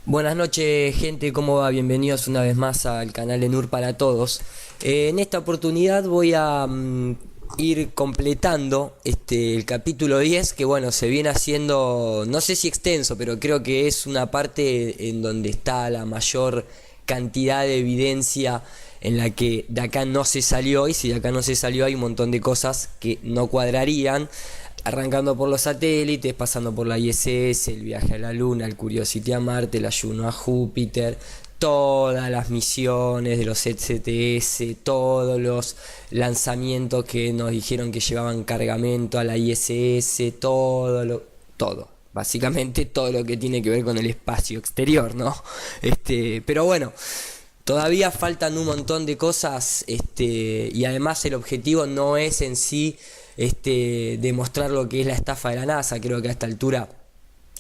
Buenas noches, gente, ¿cómo va? Bienvenidos una vez más al canal de Nur para Todos. En esta oportunidad voy a ir completando el capítulo 10, que bueno, se viene haciendo, no sé si extenso, pero creo que es una parte en donde está la mayor cantidad de evidencia en la que de acá no se salió, y si de acá no se salió hay un montón de cosas que no cuadrarían. Arrancando por los satélites, pasando por la ISS, el viaje a la Luna, el Curiosity a Marte, el ayuno a Júpiter, todas las misiones de los ECTS, todos los lanzamientos que nos dijeron que llevaban cargamento a la ISS, todo. Básicamente todo lo que tiene que ver con el espacio exterior, ¿no? Pero bueno, todavía faltan un montón de cosas, y además el objetivo no es en sí demostrar lo que es la estafa de la NASA. Creo que a esta altura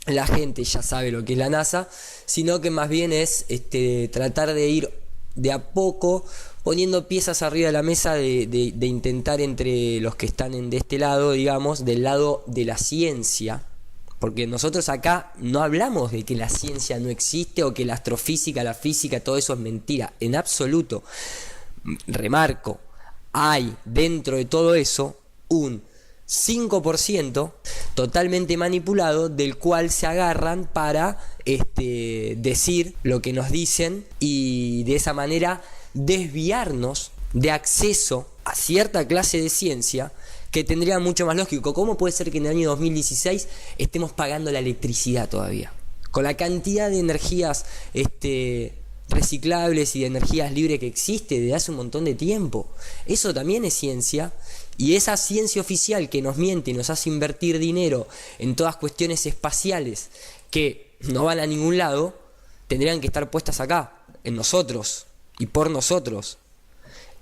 la gente ya sabe lo que es la NASA, sino que más bien es tratar de ir de a poco poniendo piezas arriba de la mesa, de intentar entre los que están de este lado, digamos, del lado de la ciencia. Porque nosotros acá no hablamos de que la ciencia no existe o que la astrofísica, la física, todo eso es mentira. En absoluto. Remarco, hay dentro de todo eso un 5% totalmente manipulado, del cual se agarran para decir lo que nos dicen y de esa manera desviarnos de acceso a cierta clase de ciencia que tendría mucho más lógico. ¿Cómo puede ser que en el año 2016 estemos pagando la electricidad todavía? Con la cantidad de energías reciclables y de energías libres que existe desde hace un montón de tiempo. Eso también es ciencia. Y esa ciencia oficial que nos miente y nos hace invertir dinero en todas cuestiones espaciales que no van a ningún lado, tendrían que estar puestas acá, en nosotros y por nosotros.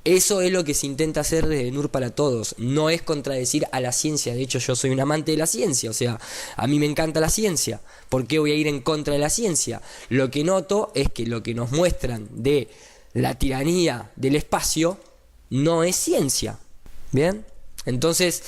Eso es lo que se intenta hacer desde NUR para Todos. No es contradecir a la ciencia. De hecho, yo soy un amante de la ciencia. O sea, a mí me encanta la ciencia. ¿Por qué voy a ir en contra de la ciencia? Lo que noto es que lo que nos muestran de la tiranía del espacio no es ciencia. ¿Bien? Entonces,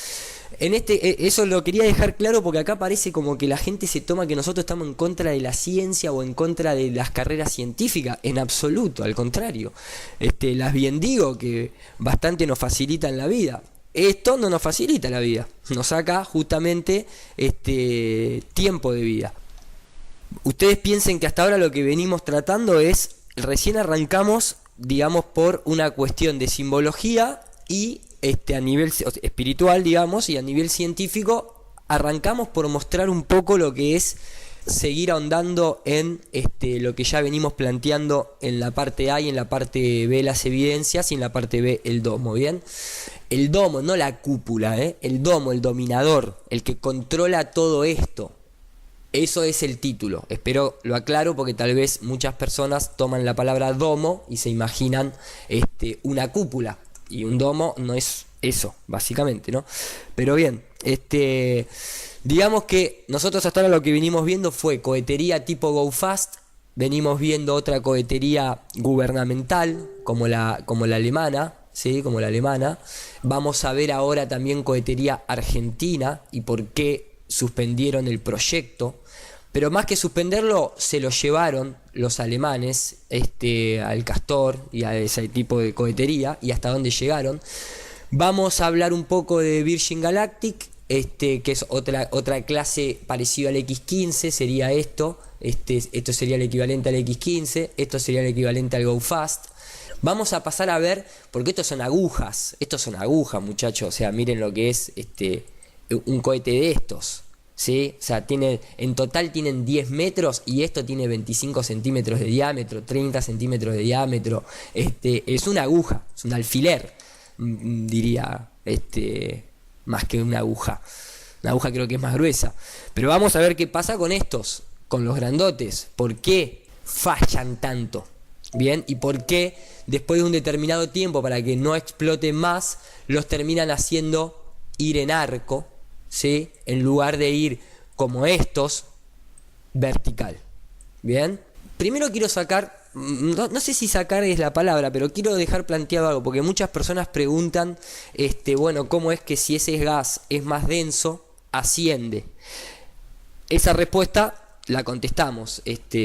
eso lo quería dejar claro, porque acá parece como que la gente se toma que nosotros estamos en contra de la ciencia o en contra de las carreras científicas. En absoluto, al contrario. Las bien digo que bastante nos facilitan la vida. Esto no nos facilita la vida, nos saca justamente tiempo de vida. Ustedes piensen que hasta ahora lo que venimos tratando es, recién arrancamos, digamos, por una cuestión de simbología y a nivel espiritual, digamos, y a nivel científico arrancamos por mostrar un poco lo que es seguir ahondando en lo que ya venimos planteando en la parte A y en la parte B las evidencias, y en la parte B el domo. Bien, el domo, no la cúpula, el domo, el dominador, el que controla todo esto. Eso es el título. Espero lo aclaro, porque tal vez muchas personas toman la palabra domo y se imaginan una cúpula. Y un domo no es eso, básicamente, ¿no? Pero bien, digamos que nosotros hasta ahora lo que venimos viendo fue cohetería tipo Go Fast. Venimos viendo otra cohetería gubernamental, como la alemana, ¿sí? Como la alemana. Vamos a ver ahora también cohetería argentina y por qué suspendieron el proyecto. Pero más que suspenderlo, se lo llevaron los alemanes al Castor y a ese tipo de cohetería, y hasta dónde llegaron. Vamos a hablar un poco de Virgin Galactic, que es otra clase parecida al X-15, sería esto. Esto sería el equivalente al X-15, esto sería el equivalente al Go Fast. Vamos a pasar a ver, porque estos son agujas, muchachos. O sea, miren lo que es un cohete de estos. ¿Sí? O sea, en total tienen 10 metros y esto tiene 25 centímetros de diámetro, 30 centímetros de diámetro. Es una aguja, es un alfiler, diría, más que una aguja. Una aguja creo que es más gruesa. Pero vamos a ver qué pasa con estos, con los grandotes. ¿Por qué fallan tanto? Bien, y por qué después de un determinado tiempo, para que no exploten más, los terminan haciendo ir en arco, ¿sí? En lugar de ir como estos, vertical. Bien, primero quiero sacar, no sé si sacar es la palabra, pero quiero dejar planteado algo, porque muchas personas preguntan, bueno, ¿cómo es que si ese gas es más denso, asciende? Esa respuesta la contestamos,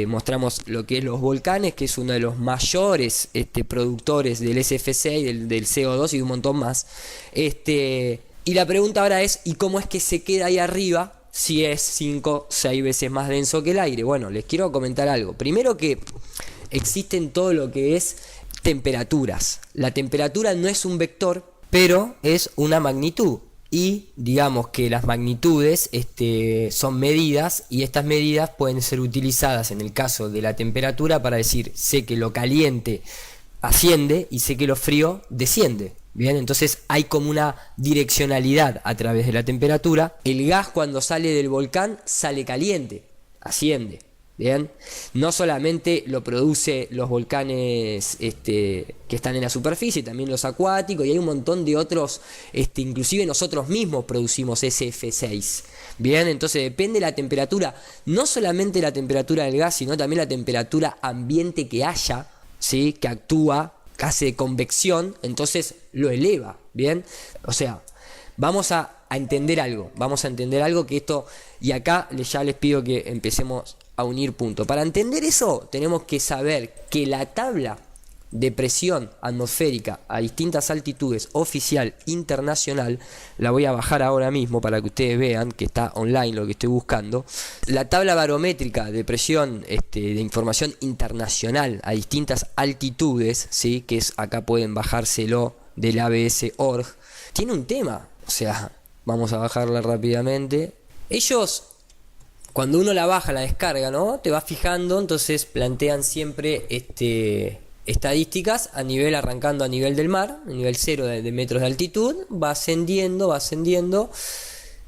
mostramos lo que es los volcanes, que es uno de los mayores productores del SF6, del CO2 y de un montón más. Y la pregunta ahora es, ¿y cómo es que se queda ahí arriba si es 5 o 6 veces más denso que el aire? Bueno, les quiero comentar algo. Primero que existen todo lo que es temperaturas. La temperatura no es un vector, pero es una magnitud. Y digamos que las magnitudes son medidas, y estas medidas pueden ser utilizadas en el caso de la temperatura para decir, sé que lo caliente asciende y sé que lo frío desciende. Bien, entonces hay como una direccionalidad a través de la temperatura. El gas cuando sale del volcán sale caliente, asciende. Bien, no solamente lo produce los volcanes que están en la superficie, también los acuáticos, y hay un montón de otros, inclusive nosotros mismos producimos SF6. Bien, entonces depende de la temperatura, no solamente la temperatura del gas, sino también la temperatura ambiente que haya, ¿sí? Que actúa, que hace convección, entonces lo eleva. Bien, o sea, vamos a entender algo, que esto, y acá ya les pido que empecemos a unir puntos. Para entender eso tenemos que saber que la tabla de presión atmosférica a distintas altitudes oficial internacional, la voy a bajar ahora mismo para que ustedes vean que está online lo que estoy buscando. La tabla barométrica de presión de información internacional a distintas altitudes, ¿sí? Que es, acá pueden bajárselo del ABS.org, tiene un tema, o sea, vamos a bajarla rápidamente. Ellos, cuando uno la baja, la descarga, ¿no? Te vas fijando, entonces plantean siempre estadísticas arrancando a nivel del mar, a nivel 0 de metros de altitud, va ascendiendo,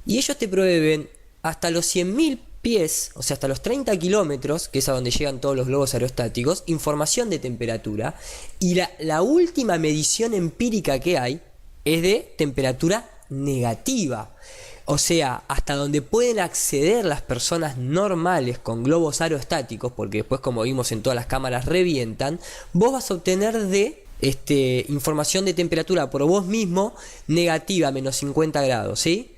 y ellos te proveen hasta los 100.000 pies, o sea, hasta los 30 kilómetros, que es a donde llegan todos los globos aerostáticos, información de temperatura, y la última medición empírica que hay es de temperatura negativa. O sea, hasta donde pueden acceder las personas normales con globos aerostáticos, porque después, como vimos en todas las cámaras, revientan, vos vas a obtener de información de temperatura por vos mismo negativa, menos 50 grados, ¿sí?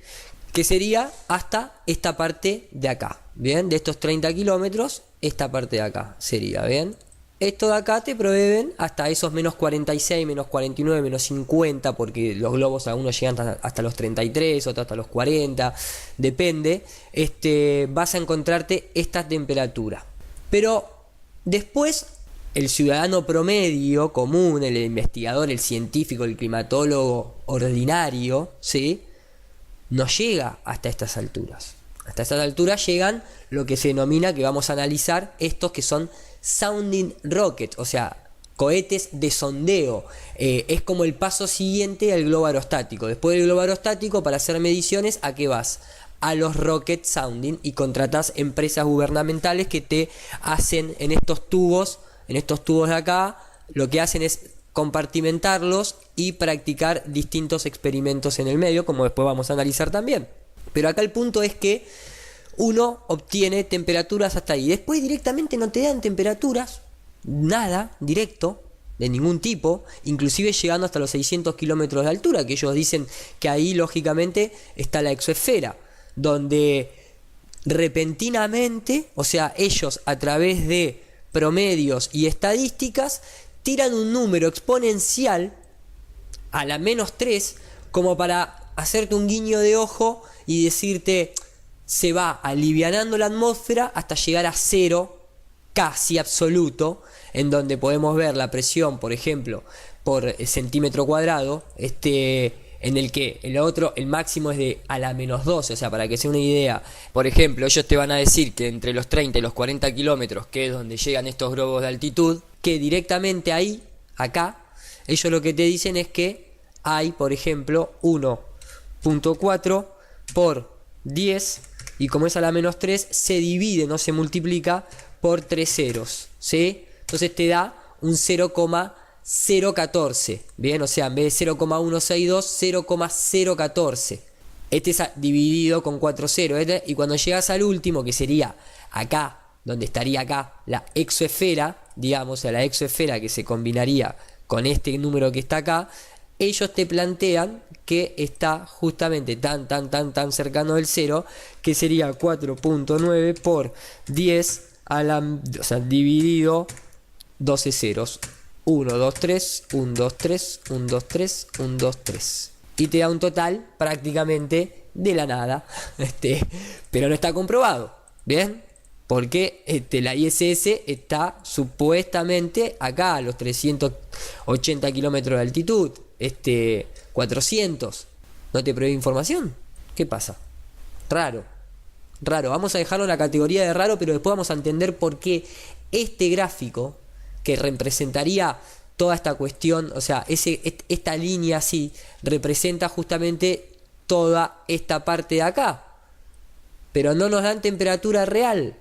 Que sería hasta esta parte de acá, ¿bien? De estos 30 kilómetros, esta parte de acá sería, ¿bien? Esto de acá te proveen hasta esos menos 46, menos 49, menos 50, porque los globos algunos llegan hasta los 33, otros hasta los 40, depende. Vas a encontrarte esta temperatura. Pero después, el ciudadano promedio, común, el investigador, el científico, el climatólogo ordinario, ¿sí? No llega hasta estas alturas. Hasta estas alturas llegan lo que se denomina, que vamos a analizar, estos que son sounding rocket, o sea, cohetes de sondeo. Es como el paso siguiente al globo aerostático. Después del globo aerostático, para hacer mediciones, ¿a qué vas? A los rocket sounding, y contratás empresas gubernamentales que te hacen en estos tubos de acá, lo que hacen es compartimentarlos y practicar distintos experimentos en el medio, como después vamos a analizar también. Pero acá el punto es que uno obtiene temperaturas hasta ahí. Después directamente no te dan temperaturas, nada, directo, de ningún tipo, inclusive llegando hasta los 600 kilómetros de altura, que ellos dicen que ahí lógicamente está la exoesfera, donde repentinamente, o sea, ellos a través de promedios y estadísticas tiran un número exponencial a la menos 3 como para hacerte un guiño de ojo y decirte, se va alivianando la atmósfera hasta llegar a 0 casi absoluto, en donde podemos ver la presión, por ejemplo, por centímetro cuadrado, en el que el máximo es de a la menos 12, o sea, para que sea una idea, por ejemplo, ellos te van a decir que entre los 30 y los 40 kilómetros, que es donde llegan estos globos de altitud, que directamente ahí, acá, ellos lo que te dicen es que hay, por ejemplo, 1.4 por 10, y como es a la menos 3, se divide, no se multiplica por 3 ceros, ¿sí? Entonces te da un 0,014, bien, o sea, en vez de 0,162, 0,014. Este es dividido con 4 ceros, y cuando llegas al último, que sería acá, donde estaría acá la exoesfera, digamos, a la exoesfera que se combinaría con este número que está acá, ellos te plantean que está justamente tan cercano del 0, que sería 4.9 por 10 o sea, dividido 12 ceros. 1, 2, 3, 1, 2, 3, 1, 2, 3, 1, 2, 3. Y te da un total prácticamente de la nada. Pero no está comprobado. ¿Bien? Porque la ISS está supuestamente acá a los 380 kilómetros de altitud. 400. ¿No te provee información? ¿Qué pasa? Raro. Vamos a dejarlo en la categoría de raro, pero después vamos a entender por qué este gráfico, que representaría toda esta cuestión, o sea, esta línea así, representa justamente toda esta parte de acá. Pero no nos dan temperatura real.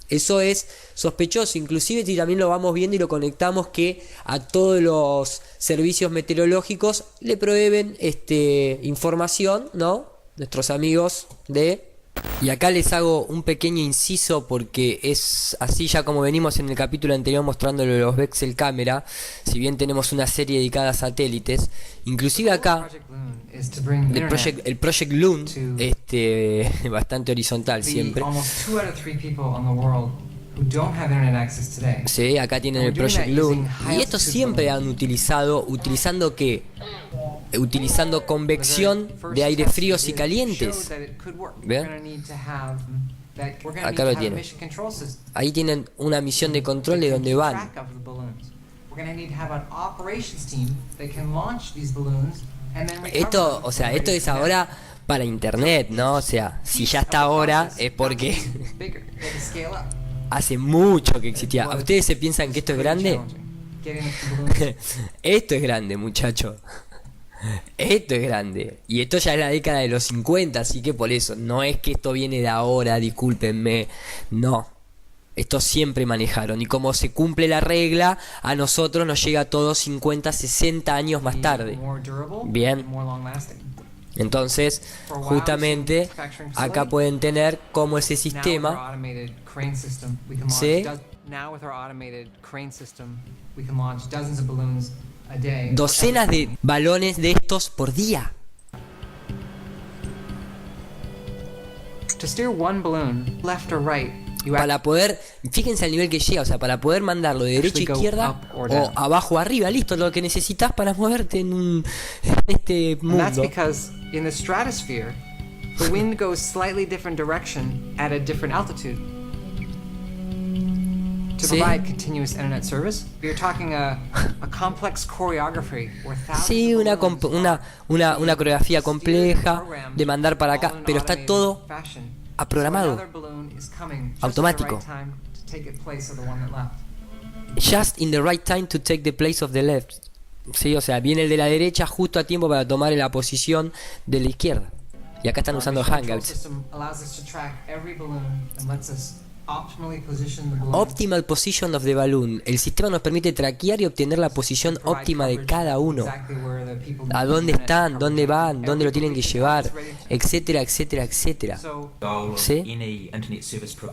Eso es sospechoso, inclusive si también lo vamos viendo y lo conectamos que a todos los servicios meteorológicos le proveen información, ¿no? Nuestros amigos de... Y acá les hago un pequeño inciso porque es así ya como venimos en el capítulo anterior mostrándolo de los Bexel Camera, si bien tenemos una serie dedicada a satélites, inclusive acá el Project Loon, bastante horizontal siempre. Sí, acá tienen el Project Loon. Y esto siempre han utilizando ¿qué? Utilizando convección de aires fríos y calientes. ¿Ven? Acá lo tienen. Ahí tienen una misión de control de dónde van. Esto, o sea, esto es ahora para internet, ¿no? O sea, si ya está ahora es porque hace mucho que existía. ¿A ustedes se piensan que esto es grande? Esto es grande, muchacho. Esto es grande. Y esto ya es la década de los 50, así que por eso, no es que esto viene de ahora, discúlpenme. No. Esto siempre manejaron. Y como se cumple la regla, a nosotros nos llega todo 50, 60 años más tarde. Bien. Entonces, justamente, acá pueden tener cómo ese sistema... ¿Sí? Docenas de balones de estos por día. Para poder, fíjense al nivel que llega, o sea, para poder mandarlo de derecha a izquierda o abajo a arriba, listo, lo que necesitas para moverte en este mundo. And that's because in the stratosphere, the wind goes slightly different direction at a different altitude. To provide continuous internet service, you're talking a complex choreography where sí, una coreografía compleja de mandar para acá, pero está todo programado, automático. Just in the right time to take the place of the left. Sí, o sea, viene el de la derecha justo a tiempo para tomar la posición de la izquierda. Y acá están usando Hangouts. Optimal position of the balloon. El sistema nos permite traquear y obtener la posición óptima de cada uno. A dónde están, dónde van, dónde lo tienen que llevar, etcétera, etcétera, etcétera. ¿Sí?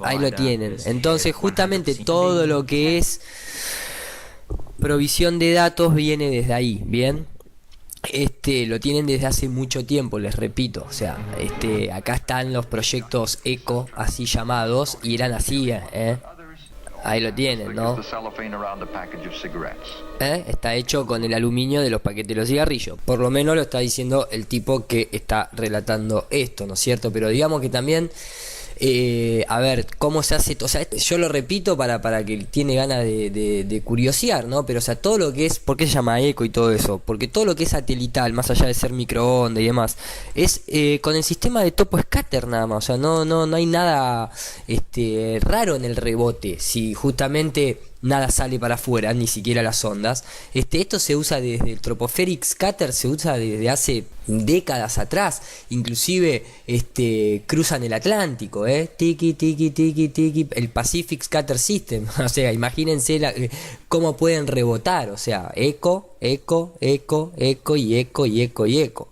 Ahí lo tienen. Entonces, justamente todo lo que es provisión de datos viene desde ahí, ¿bien? Lo tienen desde hace mucho tiempo, les repito. O sea, acá están los proyectos ECO, así llamados, y eran así, Ahí lo tienen, ¿no? Está hecho con el aluminio de los paquetes de los cigarrillos. Por lo menos lo está diciendo el tipo que está relatando esto, ¿no es cierto? Pero digamos que también... a ver, cómo se hace, o sea, yo lo repito para que tiene ganas de curiosear, ¿no? Pero, o sea, todo lo que es, ¿por qué se llama eco y todo eso? Porque todo lo que es satelital, más allá de ser microondas y demás, es con el sistema de topo scatter nada más, o sea, no hay nada raro en el rebote, si justamente nada sale para afuera, ni siquiera las ondas. Esto se usa desde el Tropospheric Scatter, se usa desde hace décadas atrás, inclusive cruzan el Atlántico, tiki tiki tiki tiki, el Pacific Scatter System. O sea, imagínense cómo pueden rebotar, o sea, eco, eco, eco, eco y eco y eco y eco.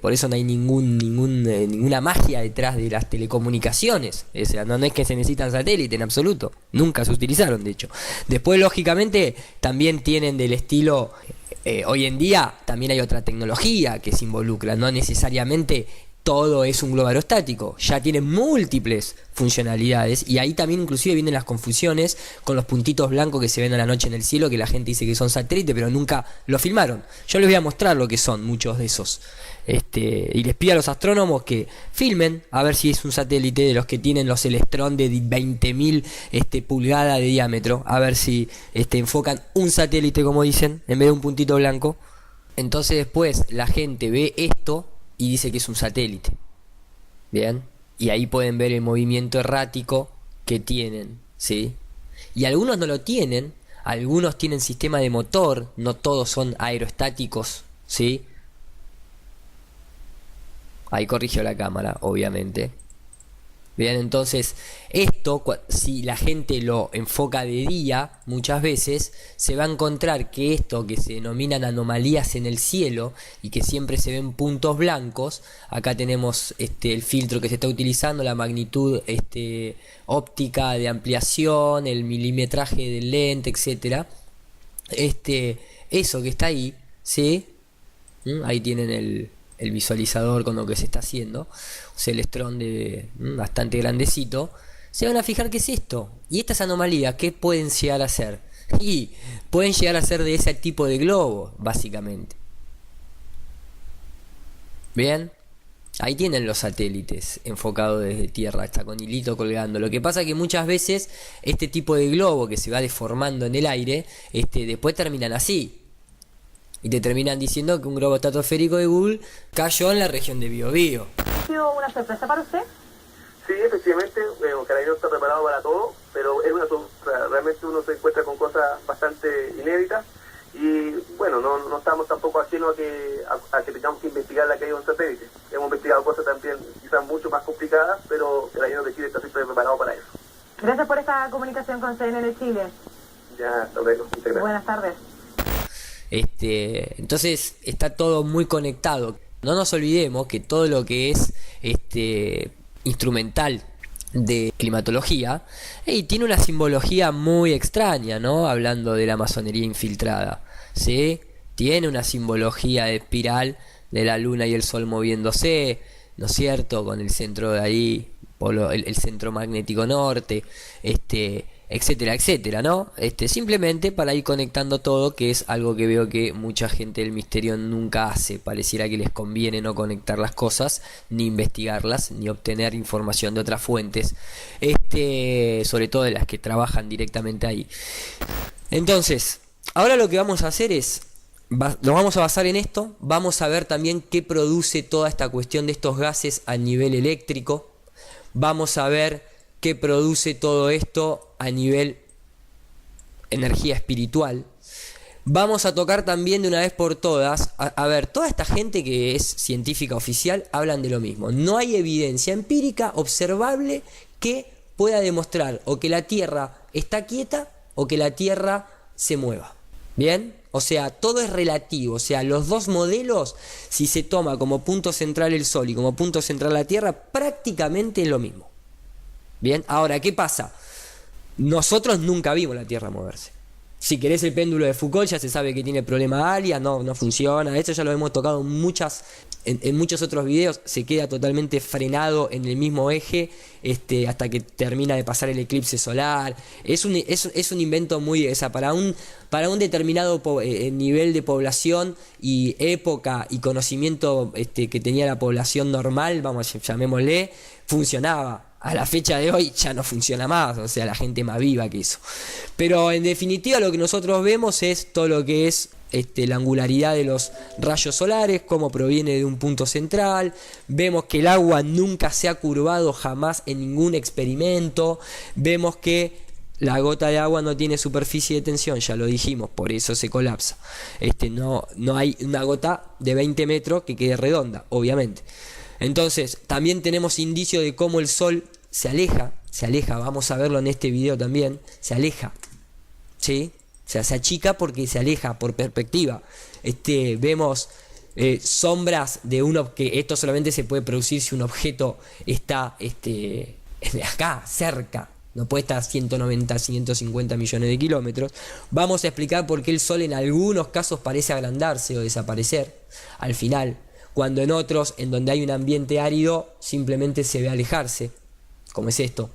Por eso no hay ninguna magia detrás de las telecomunicaciones. O sea, no es que se necesitan satélites en absoluto. Nunca se utilizaron, de hecho. Después, lógicamente, también tienen del estilo... hoy en día también hay otra tecnología que se involucra. No necesariamente todo es un globo aerostático, ya tiene múltiples funcionalidades, y ahí también inclusive vienen las confusiones con los puntitos blancos que se ven a la noche en el cielo, que la gente dice que son satélites, pero nunca lo filmaron. Yo les voy a mostrar lo que son muchos de esos, y les pido a los astrónomos que filmen a ver si es un satélite de los que tienen los Celestron de 20.000 pulgadas de diámetro, a ver si enfocan un satélite, como dicen, en vez de un puntito blanco. Entonces después la gente ve esto y dice que es un satélite. Bien, y ahí pueden ver el movimiento errático que tienen, ¿sí? Y algunos no lo tienen, algunos tienen sistema de motor, no todos son aerostáticos, ¿sí? Ahí corrigió la cámara, obviamente. Bien, entonces esto, si la gente lo enfoca de día, muchas veces se va a encontrar que esto que se denominan anomalías en el cielo y que siempre se ven puntos blancos, acá tenemos el filtro que se está utilizando, la magnitud óptica de ampliación, el milimetraje del lente, etcétera. Eso que está ahí, ¿sí? Ahí tienen el visualizador con lo que se está haciendo, un Celestron de bastante grandecito. Se van a fijar qué es esto, y estas anomalías qué pueden llegar a ser, y pueden llegar a ser de ese tipo de globo, básicamente. Bien, ahí tienen los satélites enfocados desde tierra, está con hilito colgando. Lo que pasa es que muchas veces este tipo de globo que se va deformando en el aire, después terminan así. Y te terminan diciendo que un globo estratosférico de Google cayó en la región de Biobío. ¿Ha sido una sorpresa para usted? Sí, efectivamente, Carabineros está preparado para todo, pero es una sorpresa. Realmente uno se encuentra con cosas bastante inéditas y bueno, no estamos tampoco ajenos a que tengamos que investigar la caída de un satélite. Hemos investigado cosas también quizás mucho más complicadas, pero Carabineros de Chile está siempre preparado para eso. Gracias por esta comunicación con CNN Chile. Ya, hasta luego. Muchas gracias. Buenas tardes. Entonces está todo muy conectado. No nos olvidemos que todo lo que es instrumental de climatología tiene una simbología muy extraña, ¿no? Hablando de la masonería infiltrada, ¿sí? Tiene una simbología de espiral de la luna y el sol moviéndose, ¿no es cierto? Con el centro de ahí, el centro magnético norte, etcétera, etcétera, ¿no? Simplemente para ir conectando todo, que es algo que veo que mucha gente del misterio nunca hace. Pareciera que les conviene no conectar las cosas, ni investigarlas, ni obtener información de otras fuentes, sobre todo de las que trabajan directamente ahí. Entonces, ahora lo que vamos a hacer es, nos vamos a basar en esto, vamos a ver también qué produce toda esta cuestión de estos gases a nivel eléctrico, vamos a ver qué produce todo esto a nivel energía espiritual. Vamos a tocar también de una vez por todas, a ver, toda esta gente que es científica oficial hablan de lo mismo. No hay evidencia empírica observable que pueda demostrar o que la Tierra está quieta o que la Tierra se mueva. ¿Bien? O sea, todo es relativo. O sea, los dos modelos, si se toma como punto central el Sol y como punto central la Tierra, prácticamente es lo mismo. Bien, ahora, ¿qué pasa? Nosotros nunca vimos la Tierra moverse. Si querés el péndulo de Foucault, ya se sabe que tiene problema alias, no funciona. Esto ya lo hemos tocado en muchos otros videos. Se queda totalmente frenado en el mismo eje hasta que termina de pasar el eclipse solar. Es un invento muy... para un determinado nivel de población y época y conocimiento que tenía la población normal, llamémosle, funcionaba. A la fecha de hoy ya no funciona más, o sea, la gente más viva que eso. Pero en definitiva lo que nosotros vemos es todo lo que es la angularidad de los rayos solares, cómo proviene de un punto central. Vemos que el agua nunca se ha curvado jamás en ningún experimento. Vemos que la gota de agua no tiene superficie de tensión, ya lo dijimos, por eso se colapsa. No hay una gota de 20 metros que quede redonda, obviamente. Entonces, también tenemos indicio de cómo el Sol se aleja, vamos a verlo en este video también, se aleja, ¿sí? O sea, se achica porque se aleja por perspectiva. Vemos sombras de que esto solamente se puede producir si un objeto está acá, cerca. No puede estar a 190, 150 millones de kilómetros. Vamos a explicar por qué el Sol en algunos casos parece agrandarse o desaparecer al final, cuando en otros, en donde hay un ambiente árido, simplemente se ve alejarse, como es esto.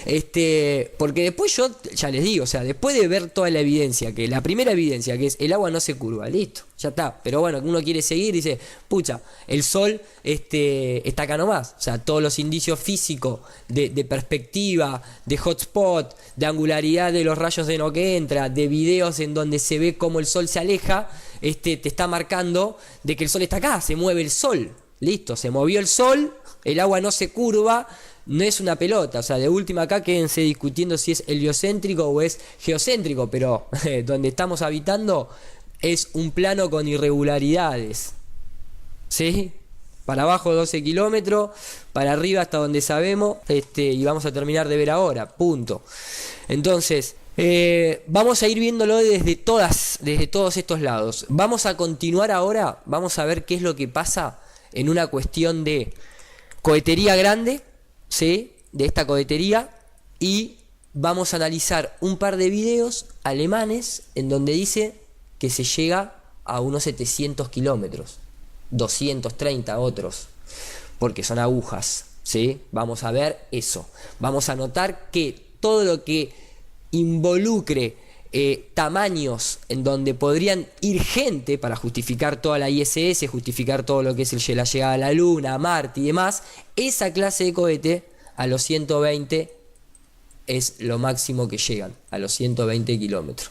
Porque después yo ya les digo, o sea, después de ver toda la evidencia, que la primera evidencia, que es el agua no se curva, listo, ya está. Pero bueno, uno quiere seguir y dice, pucha, el Sol está acá nomás. O sea, todos los indicios físicos de perspectiva, de hotspot, de angularidad de los rayos de no que entra, de videos en donde se ve cómo el Sol se aleja, te está marcando de que el Sol está acá, se mueve el Sol. Listo, se movió el Sol, el agua no se curva. No es una pelota, o sea, de última acá quédense discutiendo si es heliocéntrico o es geocéntrico, pero donde estamos habitando es un plano con irregularidades, ¿sí? Para abajo 12 kilómetros, para arriba hasta donde sabemos, y vamos a terminar de ver ahora, punto. Entonces, vamos a ir viéndolo desde todos estos lados. Vamos a continuar ahora, vamos a ver qué es lo que pasa en una cuestión de cohetería grande, ¿sí? De esta cohetería, y vamos a analizar un par de videos alemanes en donde dice que se llega a unos 700 kilómetros, 230 otros, porque son agujas, ¿sí? Vamos a ver eso, vamos a notar que todo lo que involucre tamaños en donde podrían ir gente para justificar toda la ISS, justificar todo lo que es la llegada a la Luna, a Marte y demás, esa clase de cohete a los 120 es lo máximo que llegan, a los 120 kilómetros,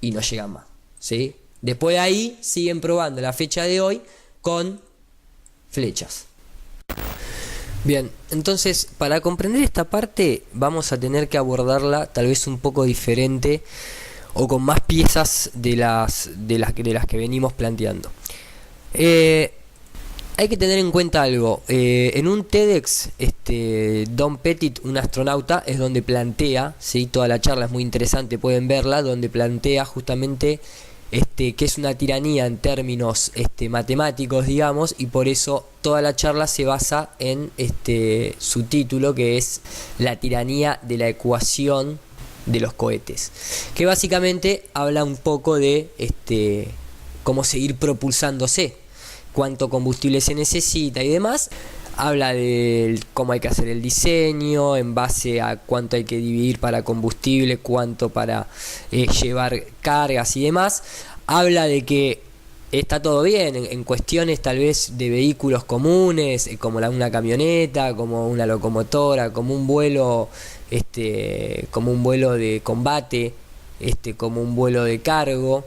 y no llegan más, ¿sí? Después de ahí siguen probando la fecha de hoy con flechas. Bien, entonces para comprender esta parte vamos a tener que abordarla tal vez un poco diferente o con más piezas de las que venimos planteando. Hay que tener en cuenta algo. En un TEDx, Don Pettit, un astronauta, es donde plantea, ¿sí? Toda la charla es muy interesante, pueden verla, donde plantea justamente que es una tiranía en términos matemáticos, digamos, y por eso toda la charla se basa en su título, que es La tiranía de la ecuación de los cohetes, que básicamente habla un poco de cómo seguir propulsándose, cuánto combustible se necesita y demás. Habla de cómo hay que hacer el diseño, en base a cuánto hay que dividir para combustible, cuánto para llevar cargas y demás. Habla de que está todo bien en cuestiones tal vez de vehículos comunes, como una camioneta, como una locomotora, como un vuelo, como un vuelo de combate, como un vuelo de cargo,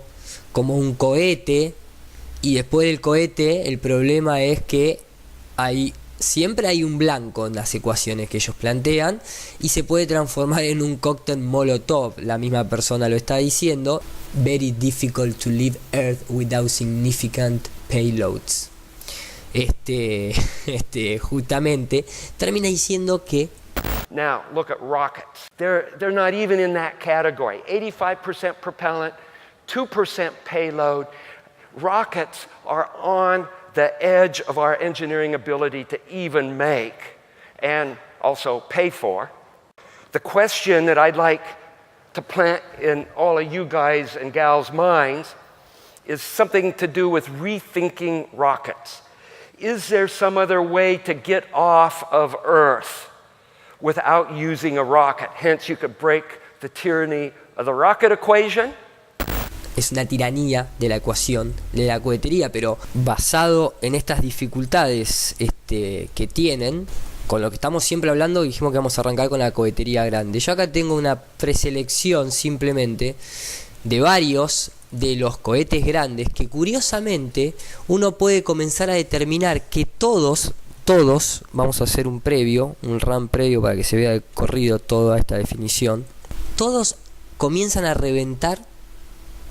como un cohete. Y después del cohete, el problema es que siempre hay un blanco en las ecuaciones que ellos plantean y se puede transformar en un cóctel molotov. La misma persona lo está diciendo. Very difficult to leave Earth without significant payloads. Justamente termina diciendo que now look at rockets. They're not even in that category. 85% propellant, 2% payload. Rockets are on the edge of our engineering ability to even make and also pay for. The question that I'd like to plant in all of you guys and gals' minds is something to do with rethinking rockets. Is there some other way to get off of Earth without using a rocket? Hence, you could break the tyranny of the rocket equation. Es una tiranía de la ecuación de la cohetería, pero basado en estas dificultades que tienen, con lo que estamos siempre hablando, dijimos que vamos a arrancar con la cohetería grande. Yo acá tengo una preselección simplemente de varios de los cohetes grandes que curiosamente uno puede comenzar a determinar que todos, vamos a hacer un run previo para que se vea corrido toda esta definición, todos comienzan a reventar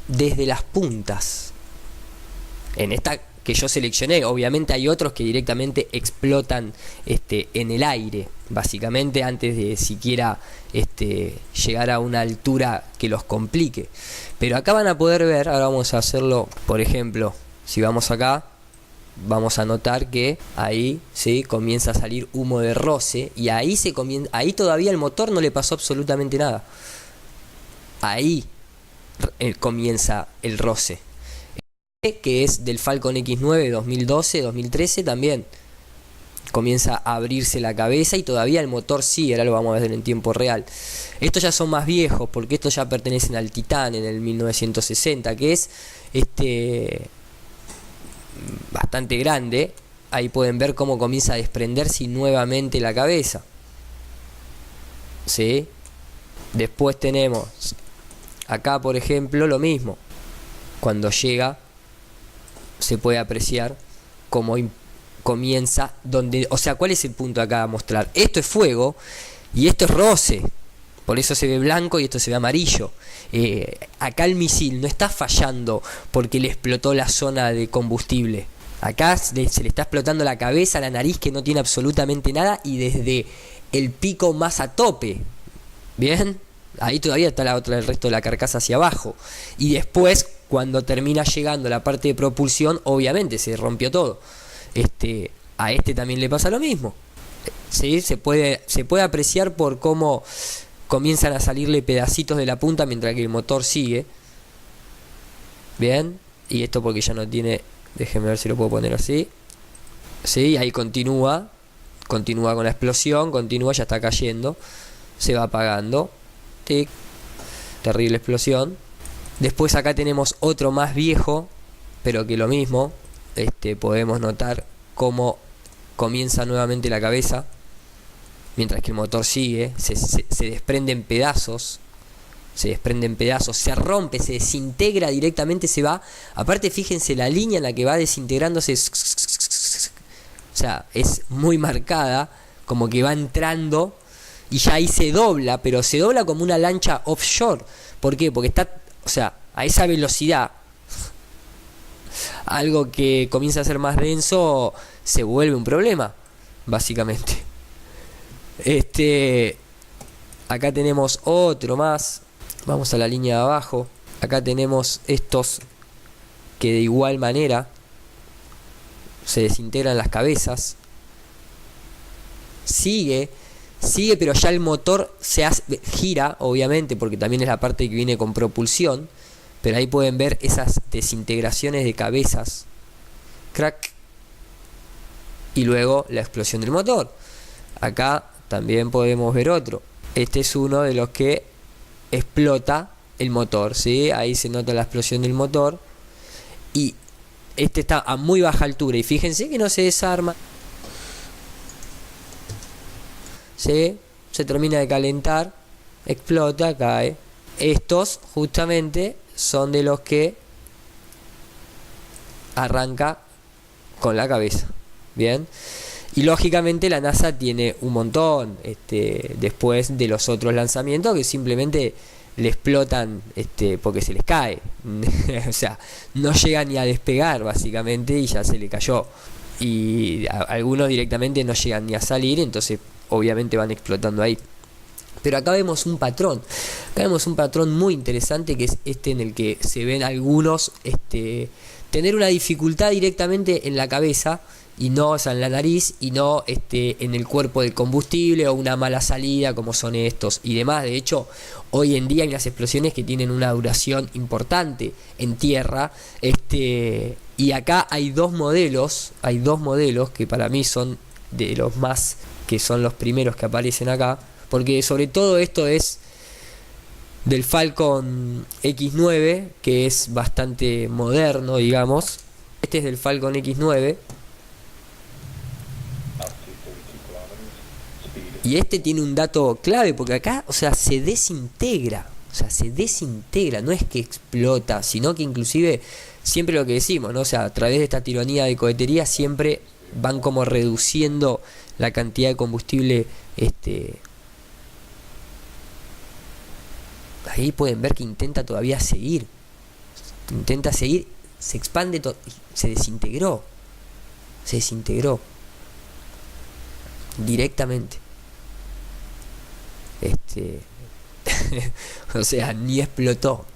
desde las puntas. En esta que yo seleccioné, obviamente hay otros que directamente explotan en el aire, básicamente antes de siquiera llegar a una altura que los complique. Pero acá van a poder ver, ahora vamos a hacerlo, por ejemplo, si vamos acá, vamos a notar que ahí, ¿sí?, comienza a salir humo de roce, y ahí ahí todavía el motor no le pasó absolutamente nada. Ahí comienza el roce, que es del Falcon X9 2012-2013 también. Comienza a abrirse la cabeza y todavía el motor sí, ahora lo vamos a ver en tiempo real. Estos ya son más viejos, porque estos ya pertenecen al Titan en el 1960, que es bastante grande. Ahí pueden ver cómo comienza a desprenderse nuevamente la cabeza, ¿sí? Después tenemos acá, por ejemplo, lo mismo. Cuando llega, se puede apreciar cómo comienza, o sea, ¿cuál es el punto acá a mostrar? Esto es fuego y esto es roce, por eso se ve blanco y esto se ve amarillo. Acá el misil no está fallando porque le explotó la zona de combustible. Acá se le está explotando la cabeza, la nariz, que no tiene absolutamente nada, y desde el pico más a tope. ¿Bien? Ahí todavía está el resto de la carcasa hacia abajo. Y después, cuando termina llegando la parte de propulsión, obviamente se rompió todo. A este también le pasa lo mismo. ¿Sí? Se puede apreciar por cómo comienzan a salirle pedacitos de la punta mientras que el motor sigue. Bien. Y esto porque ya no tiene... Déjenme ver si lo puedo poner así. Sí, ahí continúa con la explosión, ya está cayendo, se va apagando. Tic. Terrible explosión. Después acá tenemos otro más viejo, pero que lo mismo. Podemos notar cómo comienza nuevamente la cabeza, mientras que el motor sigue, se desprende en pedazos. Se rompe, se desintegra directamente, se va. Aparte, fíjense la línea en la que va desintegrándose. O sea, es muy marcada, como que va entrando y ya ahí se dobla, pero se dobla como una lancha offshore. ¿Por qué? Porque está, o sea, a esa velocidad, algo que comienza a ser más denso se vuelve un problema, básicamente. Acá tenemos otro más. Vamos a la línea de abajo. Acá tenemos estos que de igual manera se desintegran las cabezas. Sigue, pero ya el motor gira, obviamente, porque también es la parte que viene con propulsión. Pero ahí pueden ver esas desintegraciones de cabezas. Crack. Y luego la explosión del motor. Acá también podemos ver otro. Este es uno de los que explota el motor, ¿sí? Ahí se nota la explosión del motor. Y este está a muy baja altura. Y fíjense que no se desarma. ¿Sí? Se termina de calentar. Explota, cae. Estos justamente son de los que arranca con la cabeza. Bien. Y lógicamente la NASA tiene un montón después de los otros lanzamientos que simplemente le explotan porque se les cae. O sea, no llega ni a despegar básicamente y ya se le cayó. Y algunos directamente no llegan ni a salir, entonces obviamente van explotando ahí. Pero acá vemos un patrón. Acá vemos un patrón muy interesante, que es en el que se ven algunos tener una dificultad directamente en la cabeza, y no, o sea, en la nariz, y no en el cuerpo del combustible, o una mala salida como son estos y demás. De hecho, hoy en día hay unas explosiones que tienen una duración importante en tierra, y acá hay dos modelos que para mí son de los más, que son los primeros que aparecen acá, porque sobre todo esto es del Falcon X9, que es bastante moderno, digamos. Este es del Falcon X9. Y tiene un dato clave, porque acá, o sea, se desintegra. O sea, se desintegra, no es que explota, sino que inclusive, siempre lo que decimos, ¿no? O sea, a través de esta tiranía de cohetería siempre van como reduciendo la cantidad de combustible. Ahí pueden ver que intenta todavía seguir. Se expande, se desintegró. Directamente. O sea, ni explotó.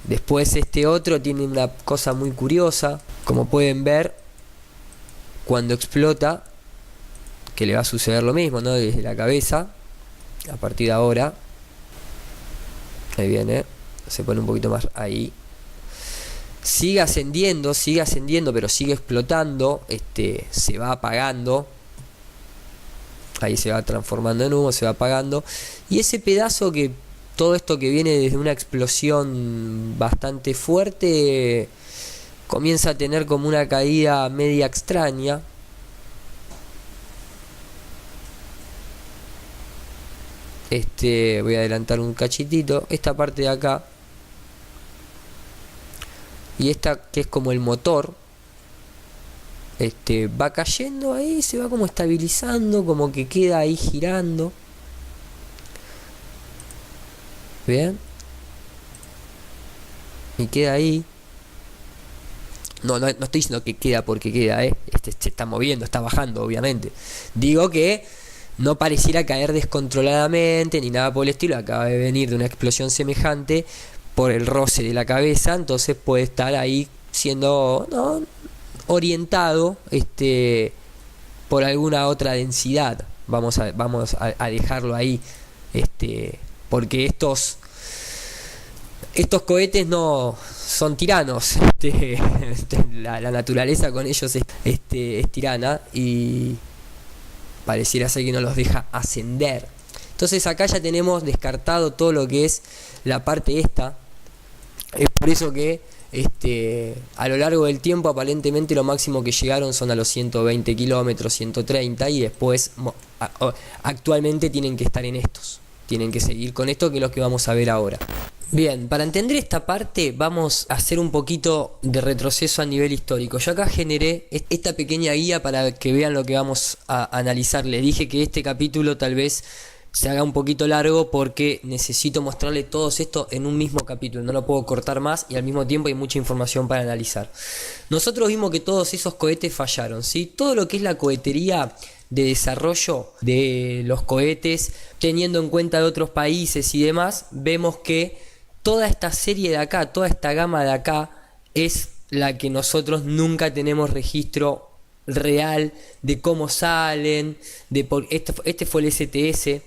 Después este otro tiene una cosa muy curiosa, como pueden ver, cuando explota, que le va a suceder lo mismo, ¿no? Desde la cabeza, a partir de ahora, ahí viene, se pone un poquito más ahí, sigue ascendiendo, pero sigue explotando, se va apagando, ahí se va transformando en humo, se va apagando, y ese pedazo que, todo esto que viene desde una explosión bastante fuerte, comienza a tener como una caída media extraña. Voy a adelantar un cachitito, esta parte de acá, y esta que es como el motor, va cayendo ahí, se va como estabilizando, como que queda ahí girando. Bien, y queda ahí. No estoy diciendo que queda porque queda, se está moviendo, está bajando, obviamente. Digo que no pareciera caer descontroladamente ni nada por el estilo. Acaba de venir de una explosión semejante por el roce de la cabeza, entonces puede estar ahí siendo orientado por alguna otra densidad. Vamos a dejarlo ahí, porque estos cohetes no son tiranos, la naturaleza con ellos es tirana y pareciera ser que no los deja ascender. Entonces acá ya tenemos descartado todo lo que es la parte esta. Es por eso que a lo largo del tiempo aparentemente lo máximo que llegaron son a los 120 kilómetros, 130, y después actualmente tienen que estar en estos. Tienen que seguir con esto, que es lo que vamos a ver ahora. Bien, para entender esta parte vamos a hacer un poquito de retroceso a nivel histórico. Yo acá generé esta pequeña guía para que vean lo que vamos a analizar. Les dije que este capítulo tal vez se haga un poquito largo porque necesito mostrarle todo esto en un mismo capítulo. No lo puedo cortar más y al mismo tiempo hay mucha información para analizar. Nosotros vimos que todos esos cohetes fallaron, ¿sí? Todo lo que es la cohetería de desarrollo de los cohetes, teniendo en cuenta de otros países y demás, vemos que toda esta serie de acá, toda esta gama de acá, es la que nosotros nunca tenemos registro real de cómo salen, este fue el STS,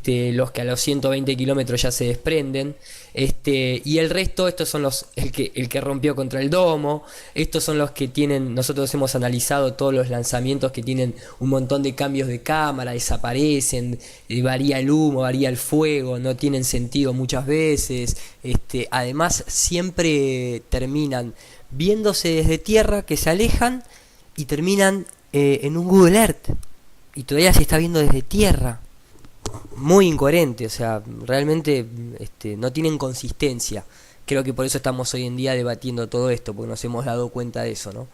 los que a los 120 kilómetros ya se desprenden, y el resto, estos son el que rompió contra el domo, estos son los que tienen, nosotros hemos analizado todos los lanzamientos que tienen un montón de cambios de cámara, desaparecen, varía el humo, varía el fuego, no tienen sentido muchas veces, además siempre terminan viéndose desde tierra, que se alejan y terminan en un Google Earth, y todavía se está viendo desde tierra. Muy incoherente, o sea, realmente no tienen consistencia. Creo que por eso estamos hoy en día debatiendo todo esto, porque nos hemos dado cuenta de eso, ¿no?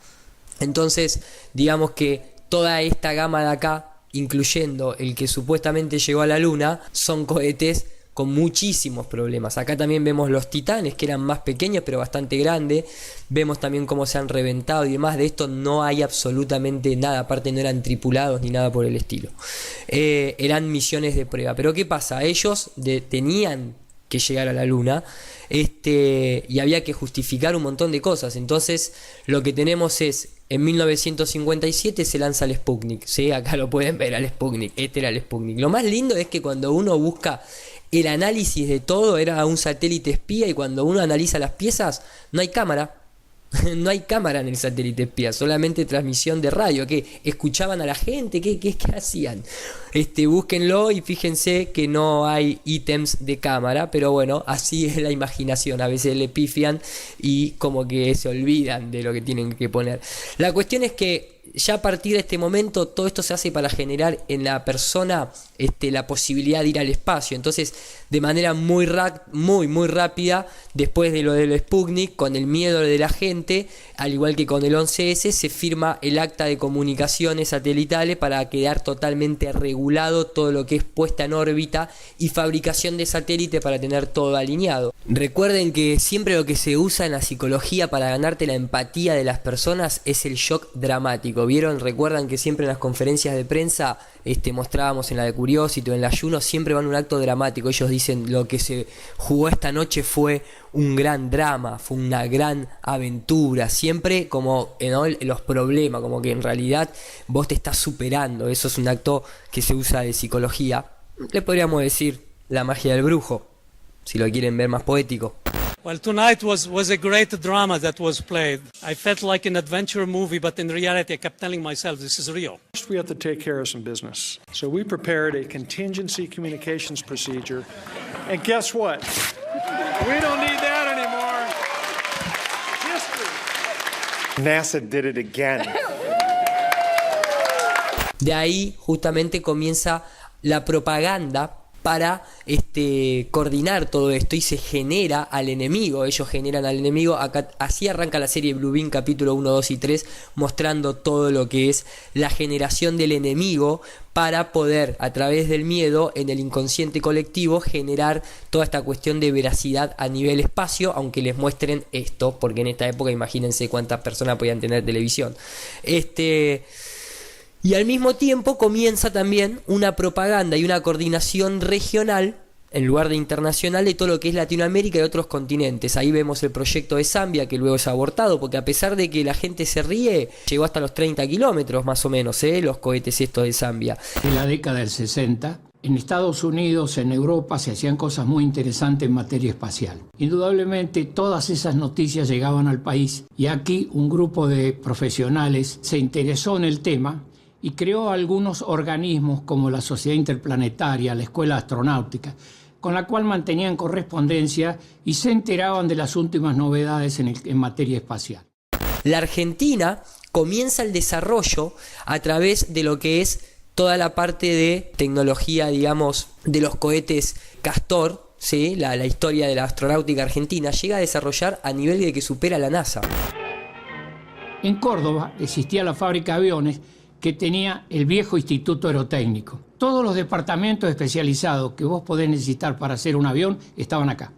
Entonces, digamos que toda esta gama de acá, incluyendo el que supuestamente llegó a la luna, son cohetes con muchísimos problemas. Acá también vemos los Titanes, que eran más pequeños pero bastante grandes. Vemos también cómo se han reventado y demás. De esto no hay absolutamente nada, aparte no eran tripulados ni nada por el estilo. Eran misiones de prueba. Pero ¿qué pasa? Ellos tenían que llegar a la luna, y había que justificar un montón de cosas. Entonces lo que tenemos es, en 1957 se lanza el Sputnik, ¿sí? Acá lo pueden ver al Sputnik, este era el Sputnik. Lo más lindo es que cuando uno busca el análisis de todo, era un satélite espía, y cuando uno analiza las piezas no hay cámara. No hay cámara en el satélite espía, solamente transmisión de radio. ¿Qué? ¿Escuchaban a la gente? ¿Qué hacían? Búsquenlo y fíjense que no hay ítems de cámara, pero bueno, así es la imaginación. A veces le pifian y como que se olvidan de lo que tienen que poner. La cuestión es que ya a partir de este momento todo esto se hace para generar en la persona la posibilidad de ir al espacio. Entonces, de manera muy rápida, después de lo del Sputnik, con el miedo de la gente, al igual que con el 11S, se firma el acta de comunicaciones satelitales para quedar totalmente regulado todo lo que es puesta en órbita y fabricación de satélite para tener todo alineado. Recuerden que siempre lo que se usa en la psicología para ganarte la empatía de las personas es el shock dramático. vieron, recuerdan que siempre en las conferencias de prensa mostrábamos en la de Curiosity o en la Juno, siempre van a un acto dramático. Ellos dicen, lo que se jugó esta noche fue un gran drama, fue una gran aventura, siempre como los problemas, como que en realidad vos te estás superando. Eso es un acto que se usa de psicología. Le podríamos decir la magia del brujo, si lo quieren ver más poético. Well, tonight was a great drama that was played. I felt like an adventure movie, but in reality, I kept telling myself, this is real. First, we have to take care of some business. So we prepared a contingency communications procedure. And guess what? We don't need that anymore. History. NASA did it again. De ahí justamente comienza la propaganda para coordinar todo esto y se genera al enemigo. Ellos generan al enemigo. Acá, así arranca la serie Blue Beam capítulo 1, 2 y 3, mostrando todo lo que es la generación del enemigo para poder, a través del miedo en el inconsciente colectivo, generar toda esta cuestión de veracidad a nivel espacio, aunque les muestren esto, porque en esta época imagínense cuántas personas podían tener televisión. Y al mismo tiempo comienza también una propaganda y una coordinación regional, en lugar de internacional, de todo lo que es Latinoamérica y otros continentes. Ahí vemos el proyecto de Zambia, que luego es abortado, porque a pesar de que la gente se ríe, llegó hasta los 30 kilómetros más o menos, los cohetes estos de Zambia. En la década del 60, en Estados Unidos, en Europa, se hacían cosas muy interesantes en materia espacial. Indudablemente, todas esas noticias llegaban al país y aquí un grupo de profesionales se interesó en el tema y creó algunos organismos como la Sociedad Interplanetaria, la Escuela Astronáutica, con la cual mantenían correspondencia y se enteraban de las últimas novedades en materia espacial. La Argentina comienza el desarrollo a través de lo que es toda la parte de tecnología, digamos, de los cohetes Castor, ¿sí? La historia de la astronáutica argentina llega a desarrollar a nivel de que supera a la NASA. En Córdoba existía la fábrica de aviones que tenía el viejo Instituto Aerotécnico. Todos los departamentos especializados que vos podés necesitar para hacer un avión estaban acá.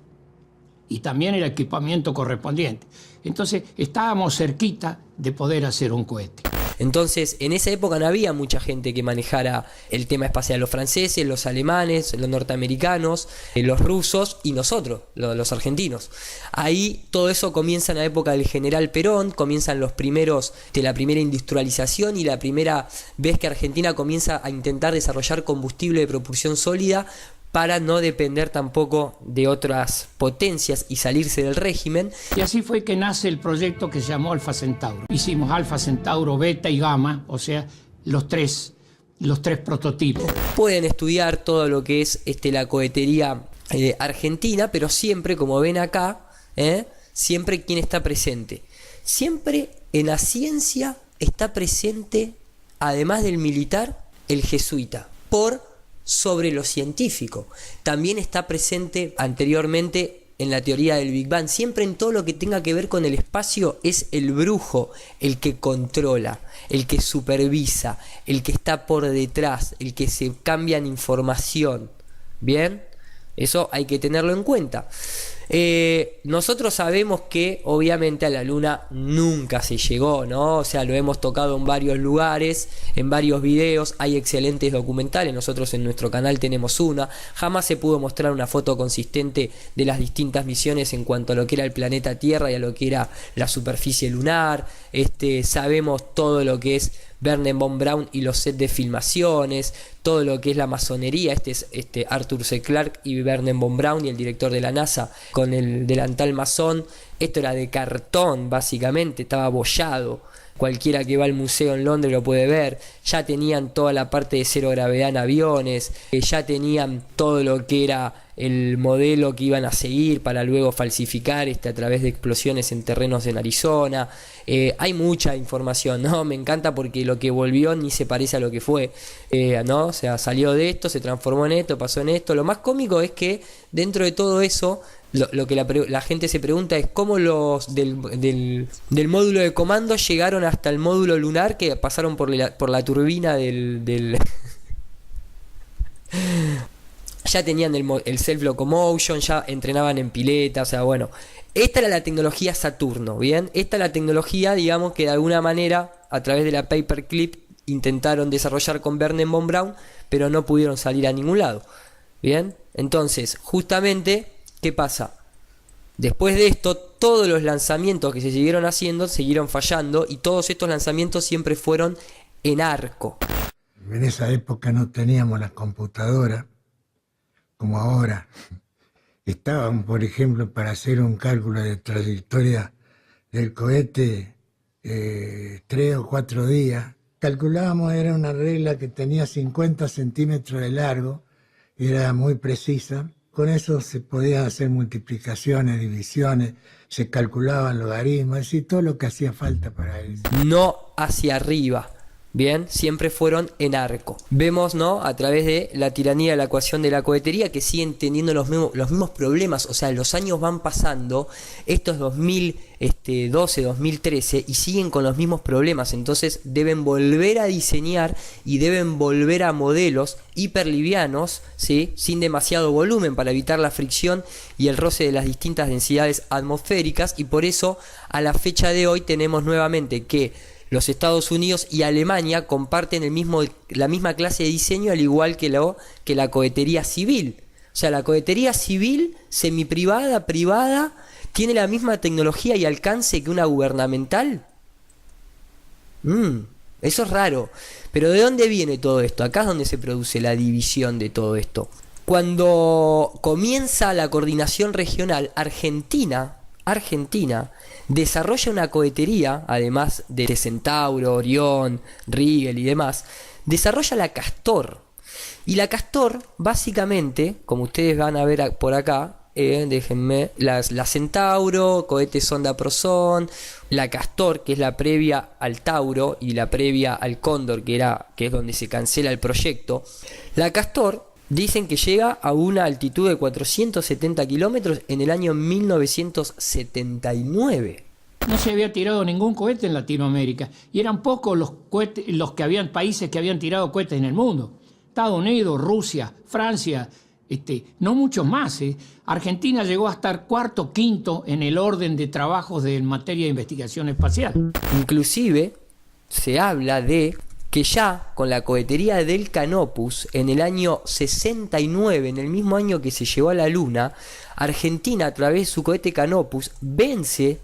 Y también el equipamiento correspondiente. Entonces estábamos cerquita de poder hacer un cohete. Entonces, en esa época no había mucha gente que manejara el tema espacial. Los franceses, los alemanes, los norteamericanos, los rusos y nosotros, los argentinos. Ahí todo eso comienza en la época del general Perón, comienzan los primeros de la primera industrialización y la primera vez que Argentina comienza a intentar desarrollar combustible de propulsión sólida para no depender tampoco de otras potencias y salirse del régimen. Y así fue que nace el proyecto que se llamó Alfa Centauro. Hicimos Alfa Centauro, Beta y Gamma, o sea, los tres prototipos. Pueden estudiar todo lo que es la cohetería argentina, pero siempre, como ven acá, siempre ¿quién está presente? Siempre en la ciencia está presente, además del militar, el jesuita, por sobre lo científico. También está presente anteriormente en la teoría del Big Bang. Siempre en todo lo que tenga que ver con el espacio es el brujo el que controla, el que supervisa, el que está por detrás, el que se cambia en información. ¿Bien? Eso hay que tenerlo en cuenta. Nosotros sabemos que obviamente a la Luna nunca se llegó, ¿no? O sea, lo hemos tocado en varios lugares, en varios videos, hay excelentes documentales, nosotros en nuestro canal tenemos una. Jamás se pudo mostrar una foto consistente de las distintas misiones en cuanto a lo que era el planeta Tierra y a lo que era la superficie lunar. Sabemos todo lo que es Wernher von Braun y los sets de filmaciones, todo lo que es la masonería. Es Arthur C. Clarke y Wernher von Braun y el director de la NASA con el delantal masón. Esto era de cartón, básicamente, estaba abollado. Cualquiera que va al museo en Londres lo puede ver. Ya tenían toda la parte de cero gravedad en aviones, ya tenían todo lo que era el modelo que iban a seguir para luego falsificar a través de explosiones en terrenos en Arizona. Hay mucha información, ¿no? Me encanta porque lo que volvió ni se parece a lo que fue, ¿no? O sea, salió de esto, se transformó en esto, pasó en esto. Lo más cómico es que dentro de todo eso, lo que la gente se pregunta es cómo los del módulo de comando llegaron hasta el módulo lunar, que pasaron por la turbina del ya tenían el self-locomotion, ya entrenaban en pileta, o sea, bueno. Esta era la tecnología Saturno, ¿bien? Esta es la tecnología, digamos, que de alguna manera a través de la Paperclip intentaron desarrollar con Wernher von Braun, pero no pudieron salir a ningún lado. Bien, entonces, justamente, ¿qué pasa? Después de esto, todos los lanzamientos que se siguieron haciendo siguieron fallando, y todos estos lanzamientos siempre fueron en arco. En esa época no teníamos las computadoras como ahora. Estaban, por ejemplo, para hacer un cálculo de trayectoria del cohete 3 o 4 días. Calculábamos, era una regla que tenía 50 centímetros de largo, era muy precisa. Con eso se podían hacer multiplicaciones, divisiones, se calculaban logaritmos, es decir, todo lo que hacía falta para eso. No hacia arriba. Bien, siempre fueron en arco. Vemos, ¿no?, a través de la tiranía de la ecuación de la cohetería, que siguen teniendo los mismos problemas. O sea, los años van pasando, esto es 2012, 2013, y siguen con los mismos problemas. Entonces deben volver a diseñar y deben volver a modelos hiperlivianos, ¿sí?, sin demasiado volumen, para evitar la fricción y el roce de las distintas densidades atmosféricas. Y por eso, a la fecha de hoy, tenemos nuevamente que los Estados Unidos y Alemania comparten la misma clase de diseño, al igual que la cohetería civil. O sea, la cohetería civil, semiprivada, privada, tiene la misma tecnología y alcance que una gubernamental. Eso es raro. Pero ¿de dónde viene todo esto? Acá es donde se produce la división de todo esto. Cuando comienza la coordinación regional, Argentina desarrolla una cohetería, además de Centauro, Orión, Rigel y demás, desarrolla la Castor. Y la Castor, básicamente, como ustedes van a ver por acá, déjenme, la Centauro, cohete sonda Proson, la Castor, que es la previa al Tauro, y la previa al Cóndor, que es donde se cancela el proyecto. La Castor, dicen que llega a una altitud de 470 kilómetros en el año 1979. No se había tirado ningún cohete en Latinoamérica, y eran pocos los países que habían tirado cohetes en el mundo. Estados Unidos, Rusia, Francia, no muchos más. Argentina llegó a estar cuarto, quinto en el orden de trabajos en materia de investigación espacial. Inclusive se habla de que ya con la cohetería del Canopus, en el año 69, en el mismo año que se llevó a la Luna, Argentina, a través de su cohete Canopus, vence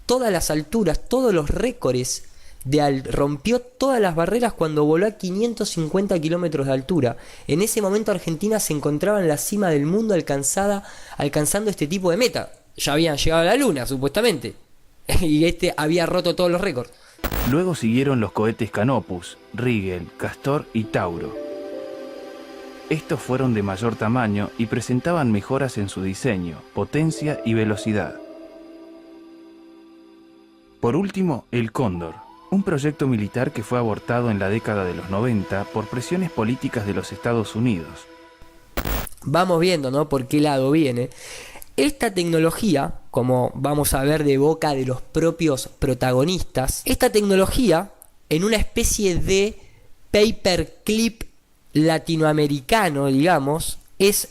todas las alturas, todos los récords, rompió todas las barreras cuando voló a 550 kilómetros de altura. En ese momento Argentina se encontraba en la cima del mundo, alcanzando este tipo de meta. Ya habían llegado a la Luna, supuestamente, y había roto todos los récords. Luego siguieron los cohetes Canopus, Rigel, Castor y Tauro. Estos fueron de mayor tamaño y presentaban mejoras en su diseño, potencia y velocidad. Por último, el Cóndor, un proyecto militar que fue abortado en la década de los 90 por presiones políticas de los Estados Unidos. Vamos viendo, ¿no?, por qué lado viene. Esta tecnología, como vamos a ver de boca de los propios protagonistas, esta tecnología, en una especie de paperclip latinoamericano, digamos, es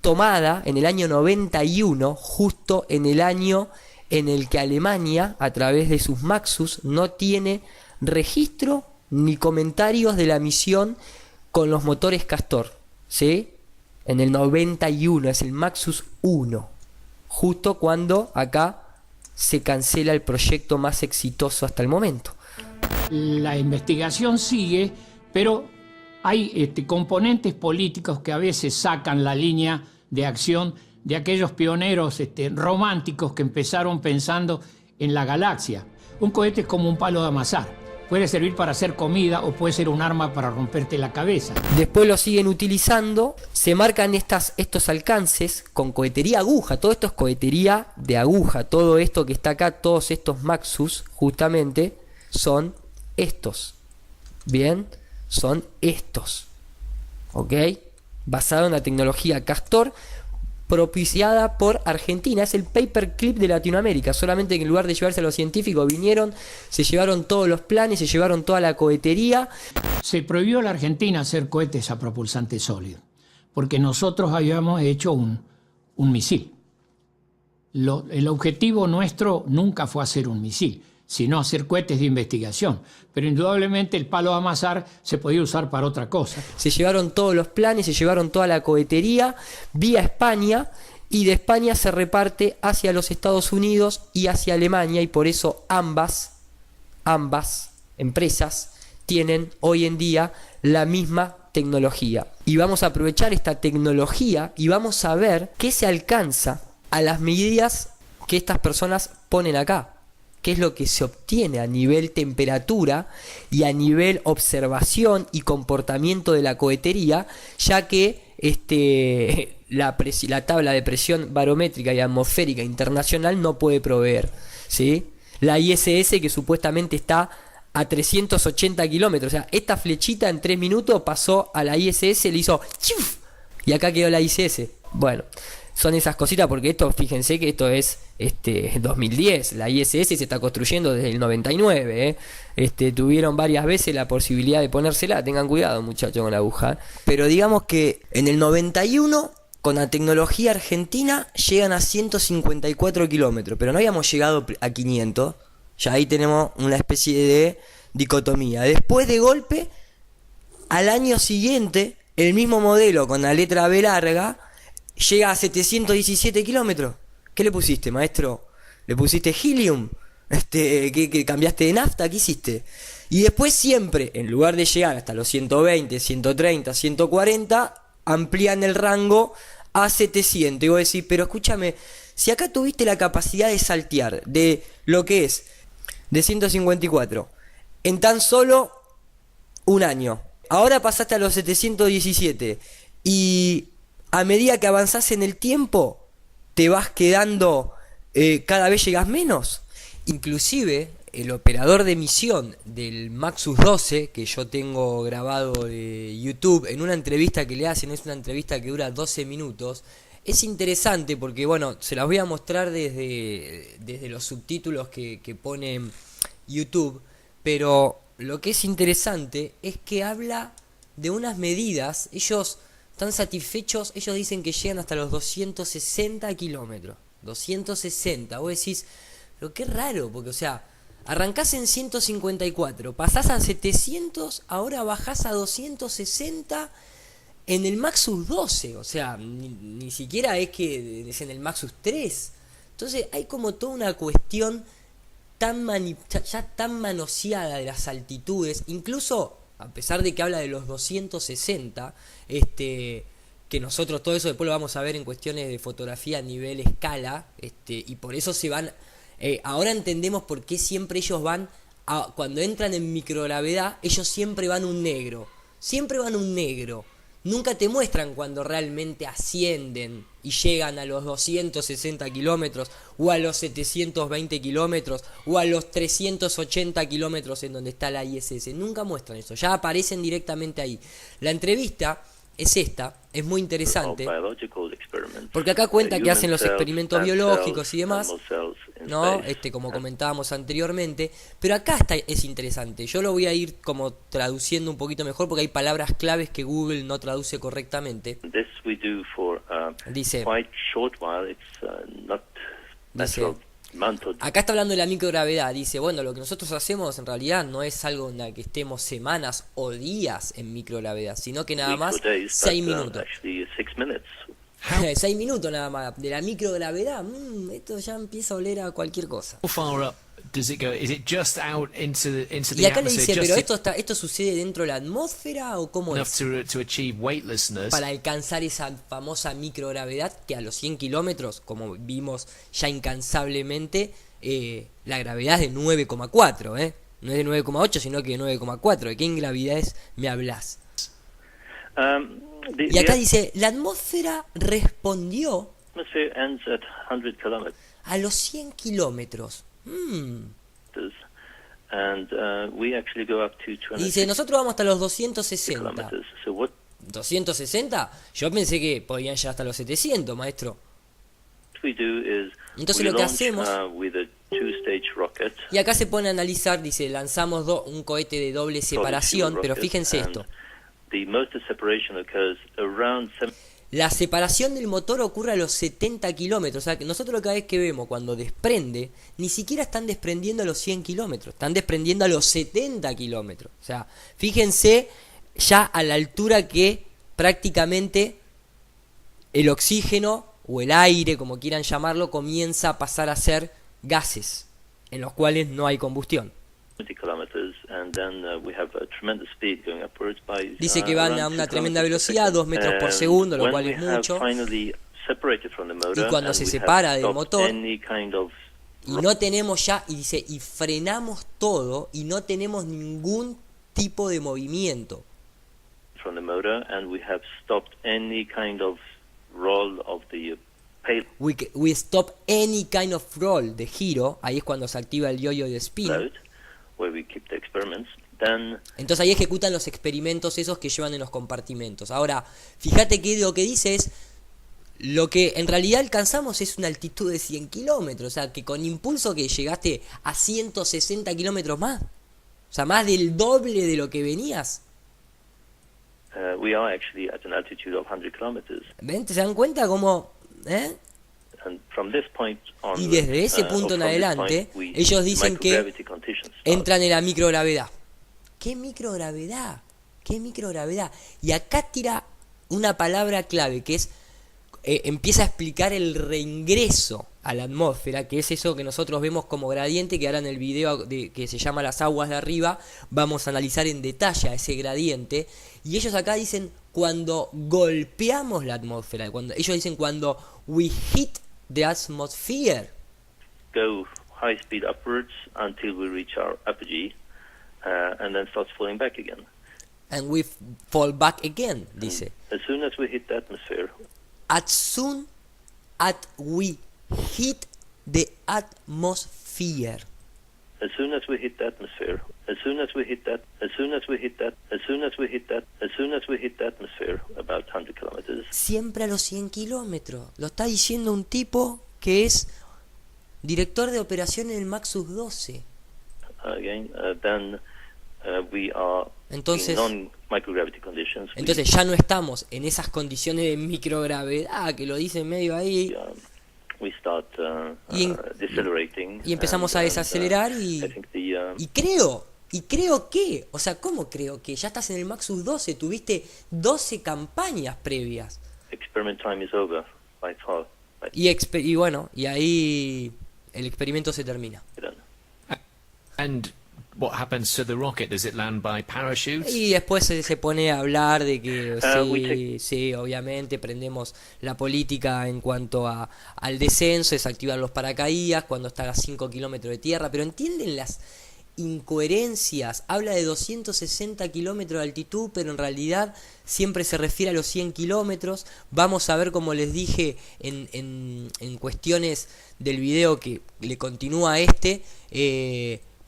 tomada en el año 91, justo en el año en el que Alemania, a través de sus Maxus, no tiene registro ni comentarios de la misión con los motores Castor, ¿sí? En el 91, es el Maxus 1. Justo cuando acá se cancela el proyecto más exitoso hasta el momento. La investigación sigue, pero hay componentes políticos que a veces sacan la línea de acción de aquellos pioneros románticos que empezaron pensando en la galaxia. Un cohete es como un palo de amasar. Puede servir para hacer comida o puede ser un arma para romperte la cabeza. Después lo siguen utilizando, se marcan estos alcances con cohetería aguja. Todo esto es cohetería de aguja. Todo esto que está acá, todos estos Maxus, justamente, son estos. Bien, son estos. ¿Ok? Basado en la tecnología Castor, propiciada por Argentina. Es el paperclip de Latinoamérica, solamente que en lugar de llevarse a los científicos vinieron, se llevaron todos los planes, se llevaron toda la cohetería. Se prohibió a la Argentina hacer cohetes a propulsante sólido, porque nosotros habíamos hecho un misil. El objetivo nuestro nunca fue hacer un misil, sino hacer cohetes de investigación. Pero indudablemente el palo a amasar se podía usar para otra cosa. Se llevaron todos los planes, se llevaron toda la cohetería vía España, y de España se reparte hacia los Estados Unidos y hacia Alemania, y por eso ambas empresas tienen hoy en día la misma tecnología. Y vamos a aprovechar esta tecnología y vamos a ver qué se alcanza a las medidas que estas personas ponen acá. Qué es lo que se obtiene a nivel temperatura y a nivel observación y comportamiento de la cohetería, ya que la tabla de presión barométrica y atmosférica internacional no puede proveer, ¿sí? La ISS, que supuestamente está a 380 kilómetros, o sea, esta flechita en 3 minutos pasó a la ISS, le hizo ¡chuf! Y acá quedó la ISS. Bueno, son esas cositas, porque esto, fíjense que esto es 2010, la ISS se está construyendo desde el 99, tuvieron varias veces la posibilidad de ponérsela, tengan cuidado muchachos con la aguja, pero digamos que en el 91 con la tecnología argentina llegan a 154 kilómetros, pero no habíamos llegado a 500, ya ahí tenemos una especie de dicotomía. Después de golpe, al año siguiente, el mismo modelo con la letra B larga llega a 717 kilómetros. ¿Qué le pusiste, maestro? ¿Le pusiste helium? ¿Qué cambiaste de nafta? ¿Qué hiciste? Y después siempre, en lugar de llegar hasta los 120, 130, 140, amplían el rango a 700. Y vos decís, pero escúchame, si acá tuviste la capacidad de saltear de lo que es de 154 en tan solo un año, ahora pasaste a los 717 y a medida que avanzás en el tiempo te vas quedando, cada vez llegas menos. Inclusive el operador de misión del Maxus 12, que yo tengo grabado de YouTube, en una entrevista que le hacen, es una entrevista que dura 12 minutos, es interesante porque, bueno, se las voy a mostrar desde los subtítulos que pone YouTube, pero lo que es interesante es que habla de unas medidas. Ellos están satisfechos, ellos dicen que llegan hasta los 260 kilómetros. 260, vos decís, pero qué raro, porque, o sea, arrancás en 154, pasás a 700, ahora bajás a 260 en el Maxus 12, o sea, ni siquiera es que es en el Maxus 3. Entonces hay como toda una cuestión ya tan manoseada de las altitudes, incluso a pesar de que habla de los 260, que nosotros todo eso después lo vamos a ver en cuestiones de fotografía a nivel escala, y por eso se van, ahora entendemos por qué siempre ellos van, cuando entran en microgravedad, ellos siempre van un negro, nunca te muestran cuando realmente ascienden y llegan a los 260 kilómetros, o a los 720 kilómetros, o a los 380 kilómetros en donde está la ISS, nunca muestran eso, ya aparecen directamente ahí. La entrevista es es muy interesante, porque acá cuenta que hacen los experimentos biológicos y demás, ¿no? Como comentábamos anteriormente, pero acá es interesante. Yo lo voy a ir como traduciendo un poquito mejor porque hay palabras claves que Google no traduce correctamente. Dice, acá está hablando de la microgravedad. Dice, bueno, lo que nosotros hacemos en realidad no es algo en la que estemos semanas o días en microgravedad, sino que nada más 6 minutos. 6 minutos nada más de la microgravedad. Esto ya empieza a oler a cualquier cosa. Y acá le dice, pero esto sucede dentro de la atmósfera, o cómo es para alcanzar esa famosa microgravedad, que a los 100 kilómetros, como vimos ya incansablemente, la gravedad es de 9,4, no es de 9,8 sino que de 9,4. ¿De qué ingravidades me hablas? Y acá dice, la atmósfera respondió a los 100 kilómetros. Y dice, nosotros vamos hasta los 260. ¿260? Yo pensé que podían llegar hasta los 700, maestro. Entonces lo que hacemos, y acá se pone a analizar, dice, lanzamos un cohete de doble separación, pero fíjense esto. la separación del motor ocurre a los 70 kilómetros. O sea, que nosotros cada vez que vemos cuando desprende, ni siquiera están desprendiendo a los 100 kilómetros, están desprendiendo a los 70 kilómetros. O sea, fíjense ya a la altura que prácticamente el oxígeno o el aire, como quieran llamarlo, comienza a pasar a ser gases, en los cuales no hay combustión. Dice que van a una tremenda velocidad, 2 metros por segundo, lo cual es mucho. Y cuando se separa del motor, y no tenemos ya, y dice, y frenamos todo, y no tenemos ningún tipo de movimiento. We stop any kind of roll, de giro. Ahí es cuando se activa el yo-yo de spin. Entonces ahí ejecutan los experimentos esos que llevan en los compartimentos. Ahora, fíjate que lo que dice es, lo que en realidad alcanzamos es una altitud de 100 kilómetros. O sea, que con impulso que llegaste a 160 kilómetros más. O sea, más del doble de lo que venías. We are actually at an altitude of 100 kilometers. ¿Ven? ¿Se dan cuenta cómo? And from this point on, y desde ese punto en adelante, ellos dicen que entran en la microgravedad. ¿Qué microgravedad? ¿Qué microgravedad? Y acá tira una palabra clave que es, empieza a explicar el reingreso a la atmósfera, que es eso que nosotros vemos como gradiente, que ahora en el video que se llama Las aguas de arriba vamos a analizar en detalle a ese gradiente. Y ellos acá dicen cuando golpeamos la atmósfera, ellos dicen cuando we hit the atmosphere. Go high speed upwards until we reach our apogee, and then starts falling back again. And we fall back again, dice. As soon as we hit the atmosphere. As soon as we hit the atmosphere. As soon as we hit the atmosphere. As soon as we hit that. As soon as we hit that. As soon as we hit that. As soon as we hit the atmosphere, about 100 kilometers. Siempre a los 100 kilómetros. Lo está diciendo un tipo que es director de operaciones del Maxus 12. Again, then we are entonces, in non-microgravity conditions. Entonces ya no estamos en esas condiciones de microgravedad que lo dice medio ahí. We start, decelerating, y empezamos a desacelerar y creo que, o sea, ¿cómo creo que? Ya estás en el Maxus 12, tuviste 12 campañas previas. Experiment time is over, by far. Y bueno, y ahí el experimento se termina. And what happens to the rocket? Does it land by parachute? Y después se pone a hablar de que sí, obviamente prendemos la política en cuanto al descenso, desactivar los paracaídas cuando está a 5 kilómetros de tierra, pero ¿entienden las incoherencias? Habla de 260 kilómetros de altitud, pero en realidad siempre se refiere a los 100 kilómetros. Vamos a ver, como les dije en cuestiones del video que le continúa a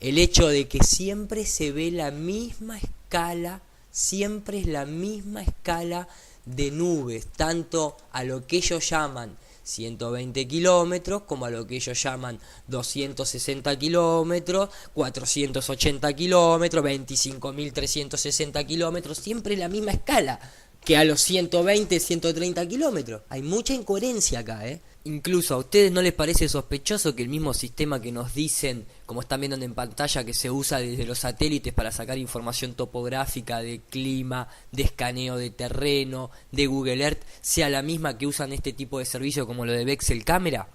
el hecho de que siempre se ve la misma escala, siempre es la misma escala de nubes, tanto a lo que ellos llaman 120 kilómetros, como a lo que ellos llaman 260 kilómetros, 480 kilómetros, 25.360 kilómetros, siempre es la misma escala que a los 120, 130 kilómetros. Hay mucha incoherencia acá, Incluso, ¿a ustedes no les parece sospechoso que el mismo sistema que nos dicen, como están viendo en pantalla, que se usa desde los satélites para sacar información topográfica, de clima, de escaneo de terreno, de Google Earth, sea la misma que usan este tipo de servicio como lo de Vexel Cámara?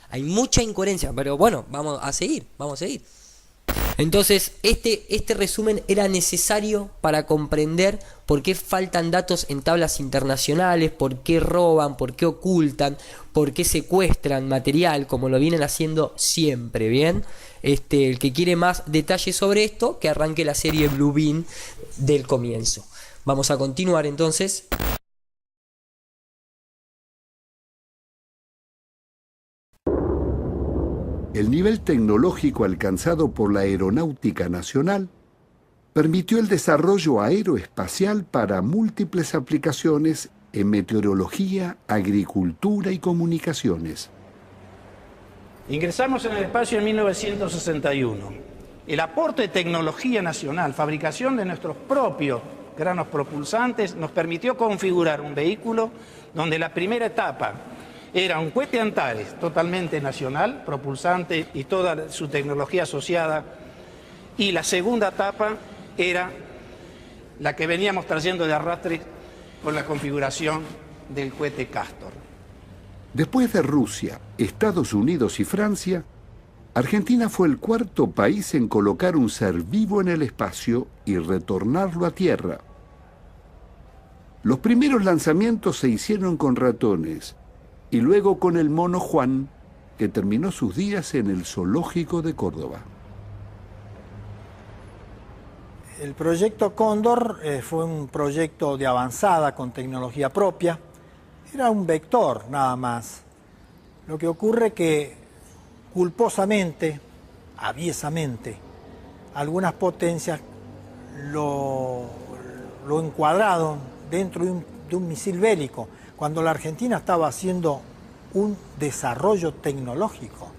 Hay mucha incoherencia, pero bueno, vamos a seguir. Entonces, este resumen era necesario para comprender por qué faltan datos en tablas internacionales, por qué roban, por qué ocultan, por qué secuestran material, como lo vienen haciendo siempre, ¿bien? El que quiere más detalles sobre esto, que arranque la serie Blue Bean del comienzo. Vamos a continuar entonces. El nivel tecnológico alcanzado por la Aeronáutica Nacional permitió el desarrollo aeroespacial para múltiples aplicaciones en meteorología, agricultura y comunicaciones. Ingresamos en el espacio en 1961. El aporte de tecnología nacional, fabricación de nuestros propios granos propulsantes, nos permitió configurar un vehículo donde la primera etapa era un cohete Antares totalmente nacional, propulsante y toda su tecnología asociada, y la segunda etapa era la que veníamos trayendo de arrastre con la configuración del cohete Castor. Después de Rusia, Estados Unidos y Francia, Argentina fue el cuarto país en colocar un ser vivo en el espacio y retornarlo a Tierra. Los primeros lanzamientos se hicieron con ratones y luego con el mono Juan, que terminó sus días en el zoológico de Córdoba. El proyecto Cóndor fue un proyecto de avanzada con tecnología propia. Era un vector nada más. Lo que ocurre que culposamente, aviesamente, algunas potencias lo encuadraron dentro de un misil bélico, cuando la Argentina estaba haciendo un desarrollo tecnológico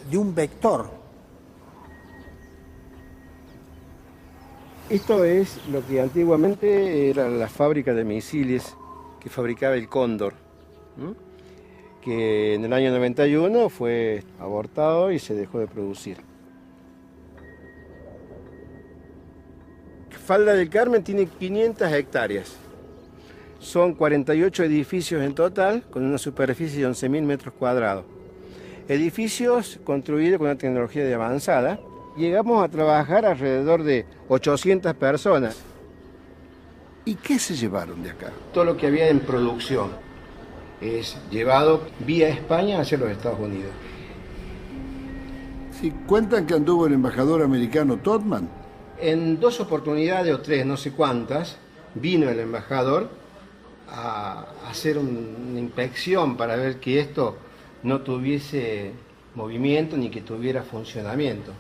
de un vector. Esto es lo que antiguamente era la fábrica de misiles que fabricaba el Cóndor, que en el año 91 fue abortado y se dejó de producir. Falda del Carmen tiene 500 hectáreas. Son 48 edificios en total, con una superficie de 11.000 metros cuadrados. Edificios construidos con una tecnología de avanzada. Llegamos a trabajar alrededor de 800 personas. ¿Y qué se llevaron de acá? Todo lo que había en producción es llevado vía España hacia los Estados Unidos. Si cuentan que anduvo el embajador americano Todman. En 2 oportunidades o 3, no sé cuántas, vino el embajador a hacer una inspección para ver que esto no tuviese movimiento ni que tuviera funcionamiento.